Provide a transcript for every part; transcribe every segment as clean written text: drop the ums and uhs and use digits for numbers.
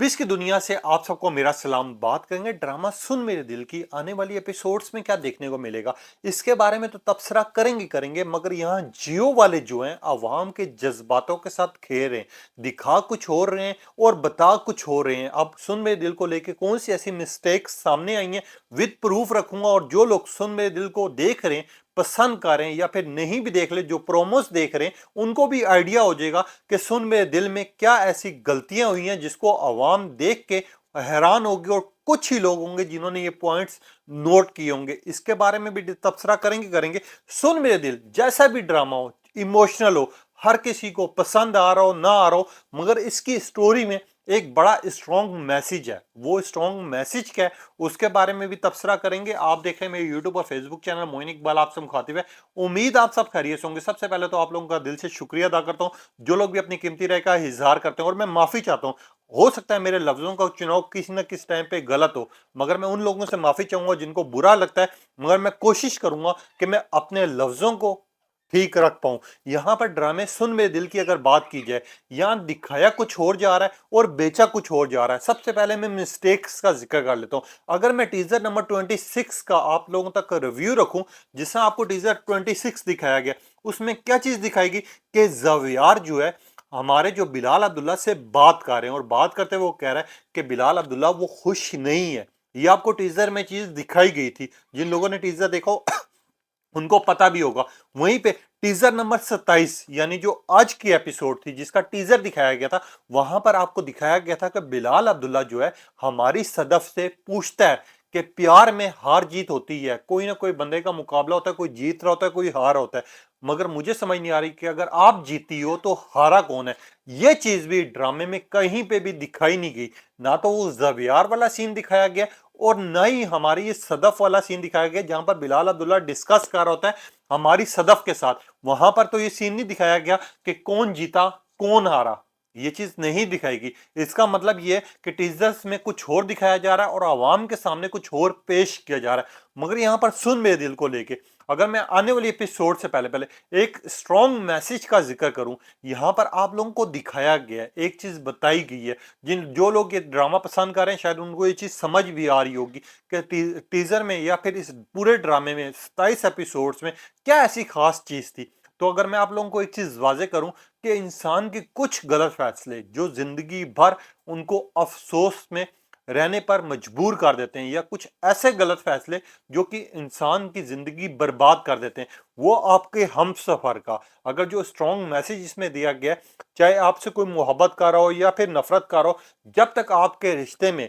Showbiz की दुनिया से आप सबको मेरा सलाम। बात करेंगे ड्रामा सुन मेरे दिल की आने वाली एपिसोड्स में क्या देखने को मिलेगा, इसके बारे में तो तबसरा करेंगे मगर यहाँ जियो वाले जो हैं अवाम के जज्बातों के साथ खेल रहे हैं, दिखा कुछ और रहे हैं और बता कुछ हो रहे हैं। अब सुन मेरे दिल को लेके कौन सी ऐसी मिस्टेक्स सामने आई हैं विद प्रूफ रखूंगा, और जो लोग सुन मेरे दिल को देख रहे हैं, पसंद कर रहे हैं या फिर नहीं भी देख ले, जो प्रोमोस देख रहे हैं उनको भी आइडिया हो जाएगा कि सुन मेरे दिल में क्या ऐसी गलतियां हुई हैं जिसको आवाम देख के हैरान होगी, और कुछ ही लोग होंगे जिन्होंने ये पॉइंट्स नोट किए होंगे। इसके बारे में भी तबसरा करेंगे। सुन मेरे दिल जैसा भी ड्रामा हो, इमोशनल हो, हर किसी को पसंद आ रहा हो ना आ रहा हो, मगर इसकी स्टोरी में एक बड़ा स्ट्रॉन्ग मैसेज है। वो स्ट्रॉन्ग मैसेज क्या है उसके बारे में भी तबसरा करेंगे। आप देख रहे हैं मेरे यूट्यूब और फेसबुक चैनल मोइन इकबाल, आप सब मुखातिब है। उम्मीद आप सब खैरियत से होंगे। सबसे पहले तो आप लोगों का दिल से शुक्रिया अदा करता हूं जो लोग भी अपनी कीमती राय का इजहार करते हैं, और मैं माफी चाहता हूं। हो सकता है मेरे लफ्जों का चुनाव किसी न किसी टाइम पे गलत हो, मगर मैं उन लोगों से माफी चाहूंगा जिनको बुरा लगता है, मगर मैं कोशिश करूंगा कि मैं अपने लफ्जों को ठीक रख पाऊं। यहां पर ड्रामे सुन मेरे दिल की अगर बात की जाए, यहां दिखाया कुछ और जा रहा है और बेचा कुछ और जा रहा है। सबसे पहले मैं मिस्टेक्स का जिक्र कर लेता हूं। अगर मैं टीजर नंबर 26 का आप लोगों तक रिव्यू रखूं, जिससे आपको टीजर 26 दिखाया गया, उसमें क्या चीज दिखाएगी कि ज़ावियार जो है हमारे जो बिलाल अब्दुल्ला से बात कर रहे हैं, और बात करते हुए वो कह रहा है कि बिलाल अब्दुल्ला वो खुश नहीं है। ये आपको टीजर में चीज दिखाई गई थी। जिन लोगों ने टीजर देखा उनको पता भी होगा। वहीं पे टीजर नंबर 27 यानी जो आज की एपिसोड थी जिसका टीजर दिखाया गया था, वहां पर आपको दिखाया गया था कि बिलाल अब्दुल्ला जो है हमारी सदफ से पूछता है कि प्यार में हार जीत होती है, कोई ना कोई बंदे का मुकाबला होता है, कोई जीत रहा होता है, कोई हार होता है, मगर मुझे समझ नहीं आ रही कि अगर आप जीती हो तो हारा कौन है। ये चीज भी ड्रामे में कहीं पे भी दिखाई नहीं गई। ना तो वो ज़ावियार वाला सीन दिखाया गया और न ही हमारी ये सदफ वाला सीन दिखाया गया जहां पर बिलाल अब्दुल्ला डिस्कस कर रहा होता है हमारी सदफ के साथ। वहां पर तो ये सीन नहीं दिखाया गया कि कौन जीता कौन हारा, ये चीज नहीं दिखाएगी। इसका मतलब ये कि टीजर्स में कुछ और दिखाया जा रहा है और आवाम के सामने कुछ और पेश किया जा रहा है। मगर यहां पर सुन मेरे दिल को लेके अगर मैं आने वाली एपिसोड से पहले पहले एक स्ट्रॉन्ग मैसेज का जिक्र करूं, यहां पर आप लोगों को दिखाया गया है, एक चीज बताई गई है। जो लोग ये ड्रामा पसंद कर रहे हैं शायद उनको ये चीज समझ भी आ रही होगी कि टीजर में या फिर इस पूरे ड्रामे में 27 एपिसोड्स में क्या ऐसी खास चीज थी। तो अगर मैं आप लोगों को एक चीज वाजे करूं कि इंसान के कुछ गलत फैसले जो जिंदगी भर उनको अफसोस में रहने पर मजबूर कर देते हैं, या कुछ ऐसे गलत फैसले जो कि इंसान की जिंदगी बर्बाद कर देते हैं, वो आपके हम सफर का अगर जो स्ट्रॉन्ग मैसेज इसमें दिया गया, चाहे आपसे कोई मोहब्बत कर रहा हो या फिर नफरत कर रहा हो, जब तक आपके रिश्ते में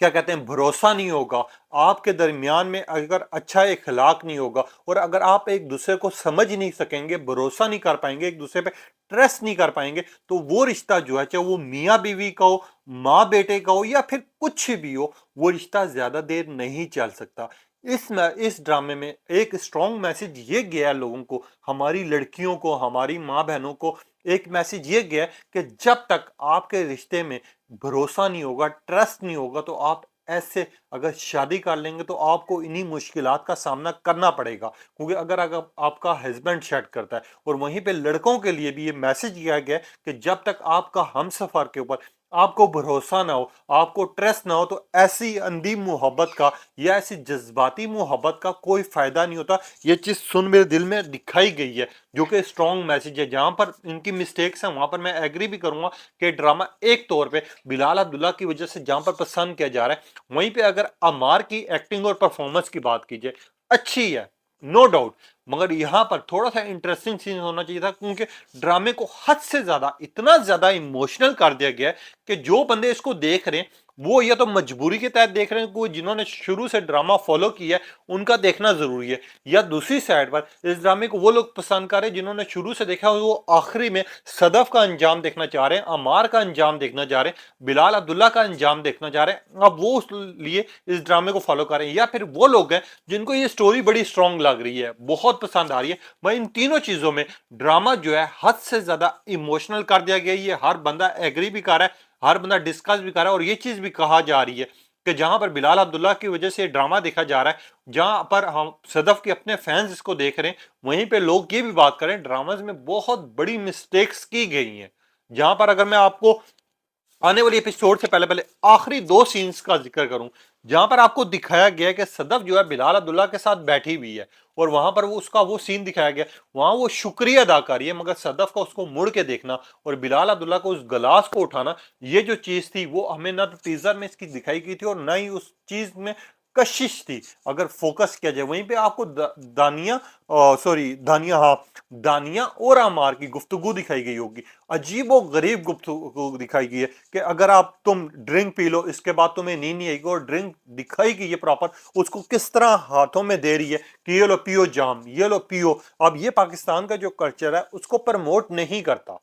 क्या कहते हैं भरोसा नहीं होगा, आपके दरमियान में अगर अच्छा इखलाक नहीं होगा, और अगर आप एक दूसरे को समझ नहीं सकेंगे, भरोसा नहीं कर पाएंगे, एक दूसरे पे ट्रस्ट नहीं कर पाएंगे, तो वो रिश्ता जो है, चाहे वो मियाँ बीवी का हो, माँ बेटे का हो, या फिर कुछ भी हो, वो रिश्ता ज्यादा देर नहीं चल सकता। इस ड्रामे में एक स्ट्रॉन्ग मैसेज ये गया है लोगों को, हमारी लड़कियों को, हमारी माँ बहनों को एक मैसेज ये गया कि जब तक आपके रिश्ते में भरोसा नहीं होगा, ट्रस्ट नहीं होगा, तो आप ऐसे अगर शादी कर लेंगे तो आपको इन्हीं मुश्किलात का सामना करना पड़ेगा। क्योंकि अगर आपका हस्बैंड सेट करता है, और वहीं पे लड़कों के लिए भी ये मैसेज दिया गया है कि जब तक आपका हमसफर के ऊपर आपको भरोसा ना हो, आपको ट्रस्ट ना हो, तो ऐसी अंधी मोहब्बत का या ऐसी जज्बाती मोहब्बत का कोई फायदा नहीं होता। ये चीज सुन मेरे दिल में दिखाई गई है, जो कि स्ट्रॉन्ग मैसेज है। जहां पर इनकी मिस्टेक्स हैं वहां पर मैं एग्री भी करूंगा कि ड्रामा एक तौर पे बिलाल अब्दुल्ला की वजह से जहां पर पसंद किया जा रहा है, वहीं पे अगर अमार की एक्टिंग और परफॉर्मेंस की बात की जाए, अच्छी है नो डाउट, मगर यहां पर थोड़ा सा इंटरेस्टिंग सीन होना चाहिए था, क्योंकि ड्रामे को हद से ज्यादा इतना ज्यादा इमोशनल कर दिया गया है कि जो बंदे इसको देख रहे हैं वो या तो मजबूरी के तहत देख रहे हैं, कोई जिन्होंने शुरू से ड्रामा फॉलो किया है उनका देखना जरूरी है, या दूसरी साइड पर इस ड्रामे को वो लोग पसंद कर रहे हैं जिन्होंने शुरू से देखा, वो आखिरी में सदफ का अंजाम देखना चाह रहे हैं, अमार का अंजाम देखना चाह रहे हैं, बिलाल अब्दुल्ला का अंजाम देखना चाह रहे हैं। अब वो उस लिए इस ड्रामे को फॉलो कर रहे हैं, या फिर वो लोग हैं जिनको ये स्टोरी बड़ी स्ट्रांग लग रही है, बहुत पसंद आ रही है। भाई इन तीनों चीजों में ड्रामा जो है हद से ज्यादा इमोशनल कर दिया गया, ये हर बंदा एग्री भी कर रहा है, हर बंदा डिस्कस भी कर रहा है, और ये चीज भी कहा जा रही है कि जहां पर बिलाल अब्दुल्ला की वजह से ड्रामा देखा जा रहा है, जहां पर हम सदफ के अपने फैंस इसको देख रहे हैं, वहीं पे लोग ये भी बात करें ड्रामाज में बहुत बड़ी मिस्टेक्स की गई हैं। जहां पर अगर मैं आपको आने वाली एपिसोड से पहले पहले आखिरी दो सीन्स का जिक्र करूं, जहां पर आपको दिखाया गया है कि सदफ जो है बिलाल अब्दुल्ला के साथ बैठी हुई है और वहां पर वो उसका वो सीन दिखाया गया, वहां वो शुक्रिया अदा कर रही है, मगर सदफ का उसको मुड़ के देखना और बिलाल अब्दुल्ला को उस गिलास को उठाना, ये जो चीज थी वो हमें ना तो टीजर में इसकी दिखाई गई थी और ना ही उस चीज में कशिश थी। अगर फोकस किया जाए वहीं पे आपको दानिया, सॉरी दानिया, हाँ, दानिया और अमार की गुफ्तगू दिखाई गई होगी। अजीब और गरीब गुफ्तगू दिखाई गई है कि अगर आप तुम ड्रिंक पी लो इसके बाद तुम्हें नींद नहीं आएगी, और ड्रिंक दिखाई गई है प्रॉपर, उसको किस तरह हाथों में दे रही है कि ये लो पियो जाम, ये लो पियो। अब ये पाकिस्तान का जो कल्चर है उसको प्रमोट नहीं करता।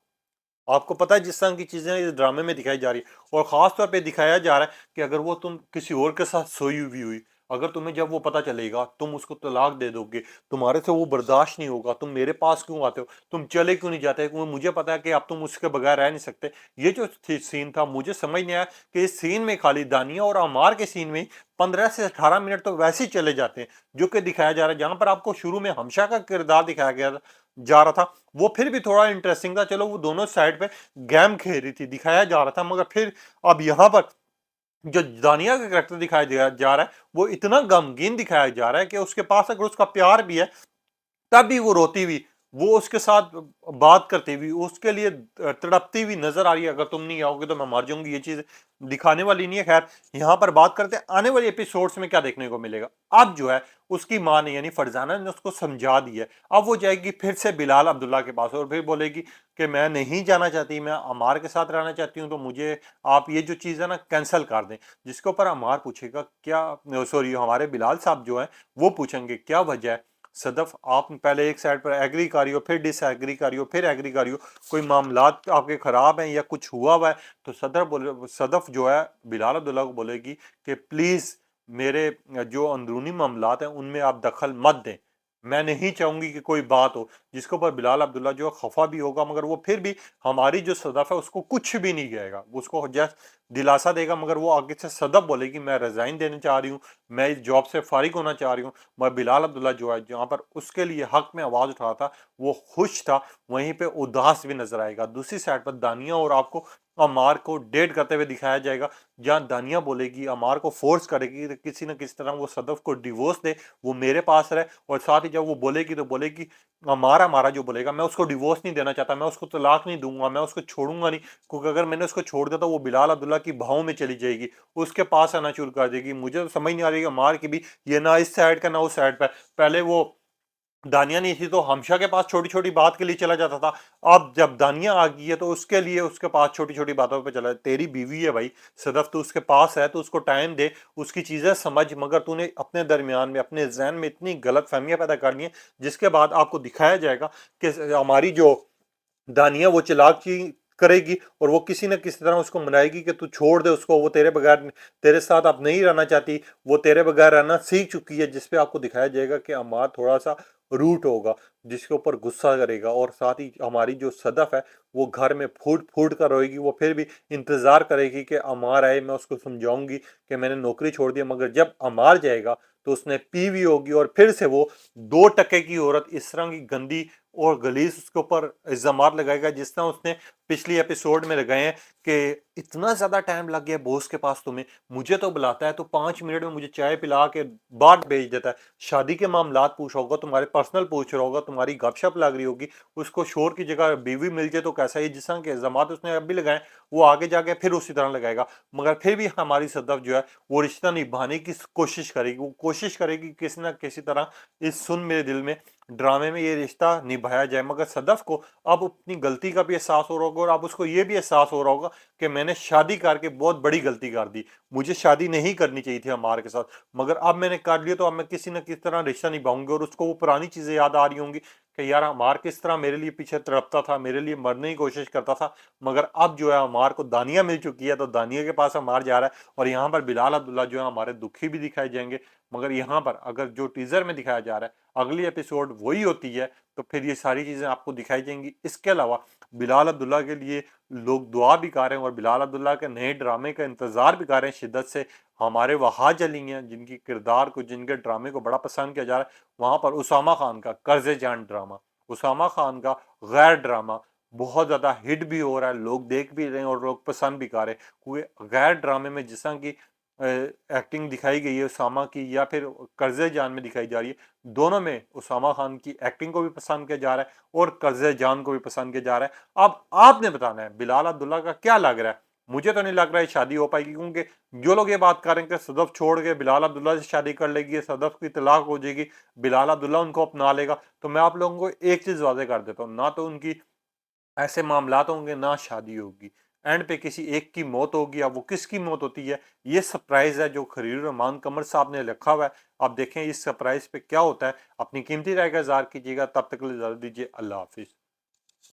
आपको पता है जिस तरह की चीजें इस ड्रामे में दिखाई जा रही है, और खास तौर पे दिखाया जा रहा है कि अगर वो तुम किसी और के साथ सोई हुई हुई, अगर तुम्हें जब वो पता चलेगा तुम उसको तलाक दे दोगे, तुम्हारे से वो बर्दाश्त नहीं होगा, तुम मेरे पास क्यों आते हो, तुम चले क्यों नहीं जाते, क्योंकि मुझे पता है कि अब तुम उसके बगैर रह नहीं सकते। ये जो सीन था मुझे समझ नहीं आया कि इस सीन में खाली दानिया और अमार के सीन में 15 से 18 मिनट तो वैसे ही चले जाते हैं, जो कि दिखाया जा रहा है। जहां पर आपको शुरू में हमशा का किरदार दिखाया गया जा रहा था, वो फिर भी थोड़ा इंटरेस्टिंग था, चलो वो दोनों साइड पे गेम खेल रही थी, दिखाया जा रहा था, मगर फिर अब यहाँ पर जो दानिया का करेक्टर दिखाया जा रहा है वो इतना गमगीन दिखाया जा रहा है कि उसके पास अगर उसका प्यार भी है तब भी वो रोती हुई, वो उसके साथ बात करती हुई, उसके लिए तड़पती हुई नजर आ रही है, अगर तुम नहीं आओगे तो मैं मर जाऊंगी। ये चीज दिखाने वाली नहीं है। खैर, यहाँ पर बात करते हैं आने वाली एपिसोड्स में क्या देखने को मिलेगा। अब जो है उसकी माँ ने यानी फरजाना ने उसको समझा दी है, अब वो जाएगी फिर से बिलाल अब्दुल्ला के पास और फिर बोलेगी कि मैं नहीं जाना चाहती, मैं अमार के साथ रहना चाहती हूँ, तो मुझे आप ये जो चीज़ है ना कैंसिल कर दें। जिसके ऊपर अमार पूछेगा क्या, सॉरी हमारे बिलाल साहब जो है वो पूछेंगे क्या वजह है। सदफ, आप पहले एक साइड पर एग्री कर रही हो, फिर डिसएग्री कर रही हो, फिर एग्री कर रही हो, कोई मामलात आपके खराब हैं या कुछ हुआ है। तो सदफ जो है बिलाल अब्दुल्ला को बोलेगी कि प्लीज मेरे जो अंदरूनी मामलात हैं उनमें आप दखल मत दें, मैं नहीं चाहूंगी कि कोई बात हो। जिसके ऊपर बिलाल अब्दुल्ला जो है खफा भी होगा, मगर वो फिर भी हमारी जो सदफ है उसको कुछ भी नहीं कहेगा, उसको जस्ट दिलासा देगा। मगर वो आगे से सदफ बोलेगी मैं रिजाइन देना चाह रही हूँ, मैं इस जॉब से फारिग होना चाह रही हूँ। मगर बिलाल अब्दुल्ला जो है जहाँ पर उसके लिए हक में आवाज उठा था वो खुश था, वहीं पे उदास भी नजर आएगा। दूसरी साइड पर दानिया और आपको अमार को डेट करते हुए दिखाया जाएगा, जहां दानिया बोलेगी, अमार को फोर्स करेगी कि किसी न किसी तरह वो सदफ को डिवोर्स दे, वो मेरे पास रहे। और साथ ही जब वो बोलेगी तो बोलेगी, अमार हमारा जो बोलेगा मैं उसको डिवोर्स नहीं देना चाहता, मैं उसको तलाक नहीं दूंगा, मैं उसको छोड़ूंगा नहीं, क्योंकि अगर मैंने उसको छोड़ दिया तो वो बिलाल अब्दुल्ला की भाव में चली जाएगी, उसके पास आना शुरू कर देगी। मुझे तो समझ नहीं आ रही अमार की भी, ये ना इस साइड का ना उस साइड पर। पहले वो दानिया नहीं थी तो हमशा के पास छोटी छोटी बात के लिए चला जाता था, अब जब दानिया आ गई है तो उसके लिए उसके पास छोटी छोटी बातों पे चला। तेरी बीवी है भाई सदफ, तो उसके पास है तो उसको टाइम दे, उसकी चीजें समझ, मगर तूने अपने दरमियान में अपने जहन में इतनी गलत फहमियां पैदा कर ली हैं। जिसके बाद आपको दिखाया जाएगा कि हमारी जो दानिया वो चालाकी करेगी और वो किसी न किसी तरह उसको मनाएगी कि तू छोड़ दे उसको, वो तेरे बगैर, तेरे साथ अब नहीं रहना चाहती, वो तेरे बगैर रहना सीख चुकी है। जिसपे आपको दिखाया जाएगा कि अम्मार थोड़ा सा रूट होगा, जिसके ऊपर गुस्सा करेगा, और साथ ही हमारी जो सदफ है वो घर में फूट फूट कर रोएगी। वो फिर भी इंतजार करेगी कि अमार आए, मैं उसको समझाऊंगी कि मैंने नौकरी छोड़ दी। मगर जब अमार जाएगा तो उसने पी हुई होगी और फिर से वो 2 टके की औरत इस तरह की गंदी और गलीज उसके ऊपर इल्जामात लगाएगा, जिस तरह उसने पिछली एपिसोड में लगाए हैं कि इतना ज्यादा टाइम लग गया बॉस के पास तुम्हें, मुझे तो बुलाता है तो 5 मिनट में मुझे चाय पिला के बाहर भेज देता है, शादी के मामलात पूछ रहा होगा, तुम्हारे पर्सनल पूछ रहा होगा, तुम्हारी गपशप लग रही होगी, उसको शोर की जगह बीवी मिल जाए तो कैसा है। जिस तरह के इल्जामात उसने अब भी लगाए वो आगे जाके फिर उसी तरह लगाएगा। मगर फिर भी हमारी सदफ जो है वो रिश्ता निभाने की कोशिश करेगी, वो कोशिश करेगी किसी ना किसी तरह इस सुन मेरे दिल में ड्रामे में ये रिश्ता निभाया जाए। मगर सदफ को अब अपनी गलती का भी एहसास हो रहा होगा, और अब उसको ये भी एहसास हो रहा होगा कि मैंने शादी करके बहुत बड़ी गलती कर दी, मुझे शादी नहीं करनी चाहिए थी अमार के साथ, मगर अब मैंने कर लिया तो अब मैं किसी न किसी तरह रिश्ता निभाऊंगी। और उसको वो पुरानी चीजें याद आ रही होंगी कि यार अमार किस तरह मेरे लिए पीछे तड़पता था, मेरे लिए मरने की कोशिश करता था, मगर अब जो है अमार को दानिया मिल चुकी है तो दानिया के पास अमार जा रहा है। और यहाँ पर बिलाल अब्दुल्ला जो है हमारे दुखी भी दिखाए जाएंगे। मगर यहाँ पर अगर जो टीजर में दिखाया जा रहा है अगली एपिसोड वही होती है तो फिर ये सारी चीजें आपको दिखाई जाएंगी। इसके अलावा बिलाल अब्दुल्ला के लिए लोग दुआ भी कर रहे हैं और बिलाल अब्दुल्ला के नए ड्रामे का इंतजार भी कर रहे हैं शिद्दत से। हमारे वहाज जली हैं जिनकी किरदार को, जिनके ड्रामे को बड़ा पसंद किया जा रहा है, वहां पर उसामा खान का कर्ज जान ड्रामा, उसामा खान का गैर ड्रामा, बहुत ज़्यादा हिट भी हो रहा है, लोग देख भी रहे हैं और लोग पसंद भी कर रहे हैं, क्योंकि गैर ड्रामे में जिस तरह की एक्टिंग दिखाई गई है उसामा की या फिर कर्ज़े जान में दिखाई जा रही है, दोनों में उसामा खान की एक्टिंग को भी पसंद किया जा रहा है और कर्ज़े जान को भी पसंद किया जा रहा है। अब आपने बताना है बिलाल अब्दुल्ला का क्या लग रहा है? मुझे तो नहीं लग रहा है शादी हो पाएगी, क्योंकि जो लोग ये बात कर रहे हैं कि सदफ छोड़ के बिलाल अब्दुल्ला से शादी कर लेगी, सदफ की तलाक हो जाएगी, बिलाल अब्दुल्ला उनको अपना लेगा, तो मैं आप लोगों को एक चीज़ वाज़ेह कर देता हूँ, ना तो उनकी ऐसे मामलात होंगे ना शादी होगी, एंड पे किसी एक की मौत होगी। अब वो किसकी मौत होती है ये सरप्राइज है जो खलील रहमान कमर साहब ने रखा हुआ है। आप देखें इस सरप्राइज पे क्या होता है। अपनी कीमती राय का इज़हार कीजिएगा, तब तक के लिए इजाज़त दीजिए, अल्लाह हाफिज़।